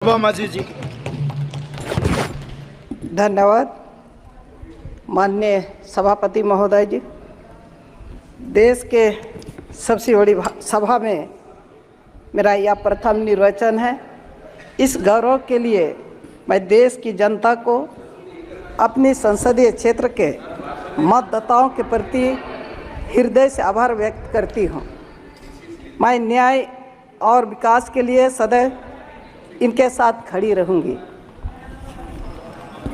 शोभा माझी जी। धन्यवाद माननीय सभापति महोदय जी। देश के सबसे बड़ी सभा में मेरा यह प्रथम निर्वाचन है। इस गौरव के लिए मैं देश की जनता को अपनी संसदीय क्षेत्र के मतदाताओं के प्रति हृदय से आभार व्यक्त करती हूँ। मैं न्याय और विकास के लिए सदैव इनके साथ खड़ी रहूँगी।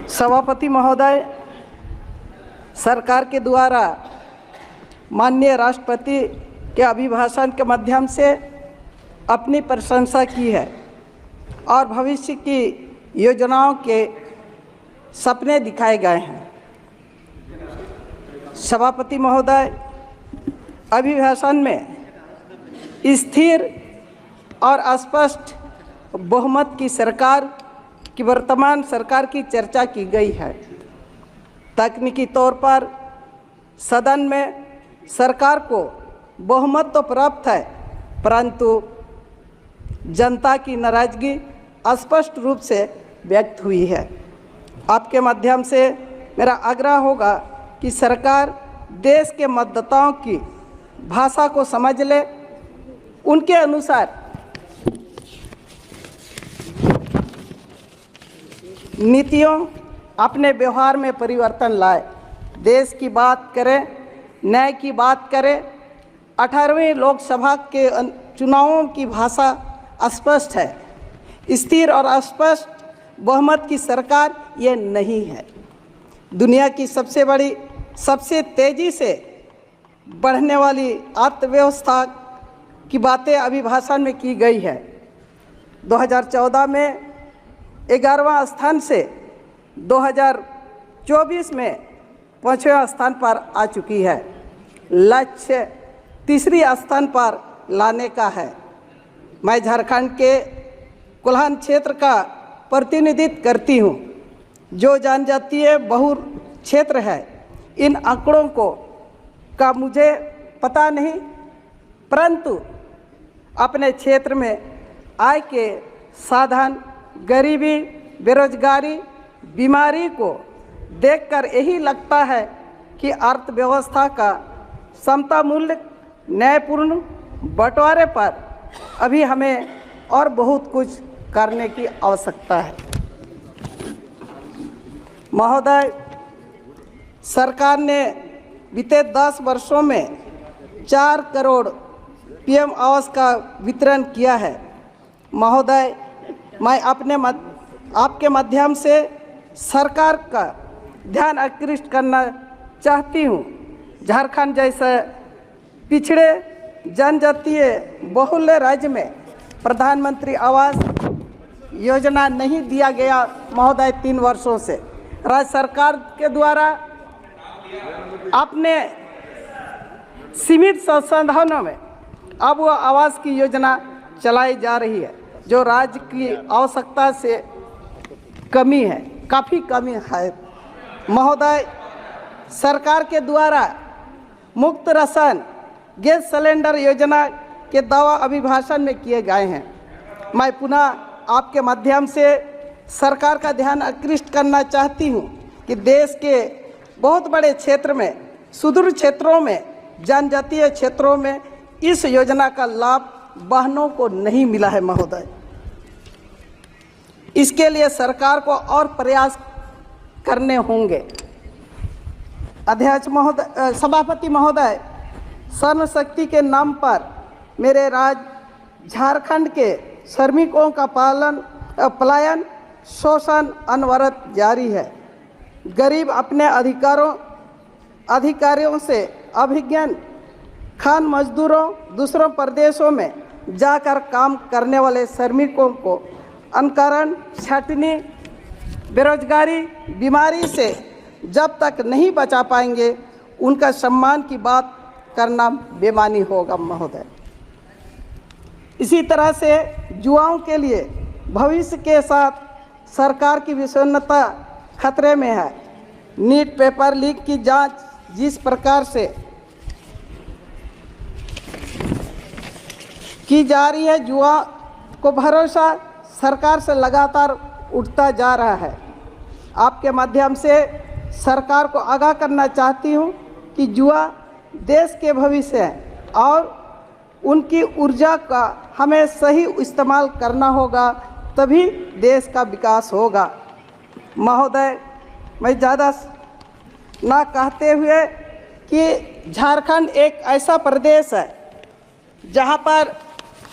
सभापति महोदय, सरकार के द्वारा माननीय राष्ट्रपति के अभिभाषण के माध्यम से अपनी प्रशंसा की है और भविष्य की योजनाओं के सपने दिखाए गए हैं। सभापति महोदय, अभिभाषण में स्थिर और स्पष्ट बहुमत की सरकार की वर्तमान सरकार की चर्चा की गई है। तकनीकी तौर पर सदन में सरकार को बहुमत तो प्राप्त है, परंतु जनता की नाराजगी स्पष्ट रूप से व्यक्त हुई है। आपके माध्यम से मेरा आग्रह होगा कि सरकार देश के मतदाताओं की भाषा को समझ ले, उनके अनुसार नीतियों अपने व्यवहार में परिवर्तन लाए, देश की बात करें, न्याय की बात करें। 18वीं लोकसभा के चुनावों की भाषा स्पष्ट है। स्थिर और स्पष्ट बहुमत की सरकार ये नहीं है। दुनिया की सबसे बड़ी, सबसे तेज़ी से बढ़ने वाली अर्थव्यवस्था की बातें अभिभाषण में की गई है। 2014 में 11वां स्थान से 2024 में 5वें स्थान पर आ चुकी है। लक्ष्य तीसरी स्थान पर लाने का है। मैं झारखंड के कोल्हान क्षेत्र का प्रतिनिधित्व करती हूँ, जो जनजातीय बहुल क्षेत्र है। इन आंकड़ों का मुझे पता नहीं, परंतु अपने क्षेत्र में आय के साधन, गरीबी, बेरोजगारी, बीमारी को देखकर यही लगता है कि अर्थव्यवस्था का समता मूल्य न्यायपूर्ण बंटवारे पर अभी हमें और बहुत कुछ करने की आवश्यकता है। महोदय, सरकार ने बीते 10 वर्षों में 4 करोड़ पीएम आवास का वितरण किया है। महोदय, मैं आपके माध्यम से सरकार का ध्यान आकृष्ट करना चाहती हूँ। झारखंड जैसे पिछड़े जनजातीय बहुल राज्य में प्रधानमंत्री आवास योजना नहीं दिया गया महोदय 3 वर्षों से। राज्य सरकार के द्वारा अपने सीमित संसाधनों में अब वो आवास की योजना चलाई जा रही है, जो राज्य की आवश्यकता से कमी है, काफ़ी कमी है। महोदय, सरकार के द्वारा मुफ्त राशन गैस सिलेंडर योजना के दावा अभिभाषण में किए गए हैं। मैं पुनः आपके माध्यम से सरकार का ध्यान आकृष्ट करना चाहती हूँ कि देश के बहुत बड़े क्षेत्र में, सुदूर क्षेत्रों में, जनजातीय क्षेत्रों में इस योजना का लाभ वाहनों को नहीं मिला है। महोदय, इसके लिए सरकार को और प्रयास करने होंगे। अध्यक्ष महोदय, सभापति महोदय, श्रम शक्ति के नाम पर मेरे राज्य झारखंड के श्रमिकों का पलायन, शोषण अनवरत जारी है। गरीब अपने अधिकारियों से अभिज्ञान खान मजदूरों, दूसरों प्रदेशों में जाकर काम करने वाले श्रमिकों को अनकरण, छटनी, बेरोजगारी, बीमारी से जब तक नहीं बचा पाएंगे, उनका सम्मान की बात करना बेमानी होगा। महोदय, इसी तरह से युवाओं के लिए भविष्य के साथ सरकार की विसन्नता खतरे में है। नीट पेपर लीक की जांच जिस प्रकार से की जा रही है, युवा को भरोसा सरकार से लगातार उठता जा रहा है। आपके माध्यम से सरकार को आगाह करना चाहती हूँ कि युवा देश के भविष्य है और उनकी ऊर्जा का हमें सही इस्तेमाल करना होगा, तभी देश का विकास होगा। महोदय, मैं ज़्यादा ना कहते हुए कि झारखंड एक ऐसा प्रदेश है जहाँ पर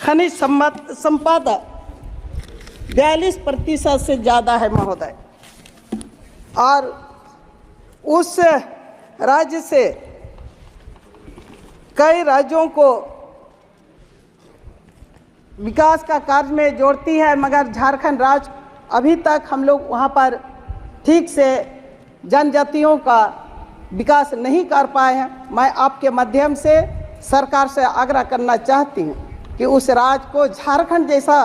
खनिज संपदा 42% से ज़्यादा है महोदय, और उस राज्य से कई राज्यों को विकास का कार्य में जोड़ती है, मगर झारखंड राज्य अभी तक हम लोग वहाँ पर ठीक से जनजातियों का विकास नहीं कर पाए हैं। मैं आपके माध्यम से सरकार से आग्रह करना चाहती हूँ कि उस राज्य को झारखंड जैसा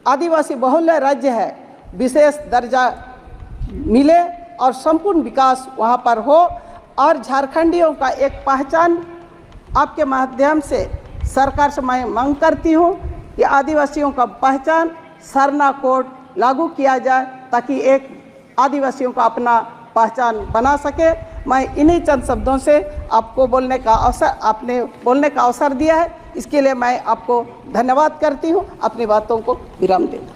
आदिवासी बहुल राज्य है विशेष दर्जा मिले और संपूर्ण विकास वहाँ पर हो, और झारखंडियों का एक पहचान आपके माध्यम से सरकार से मैं मांग करती हूँ कि आदिवासियों का पहचान सरना कोड लागू किया जाए ताकि एक आदिवासियों का अपना पहचान बना सके। मैं इन्हीं चंद शब्दों से आपको बोलने का अवसर, आपने बोलने का अवसर दिया है, इसके लिए मैं आपको धन्यवाद करती हूँ। अपनी बातों को विराम देता हूँ।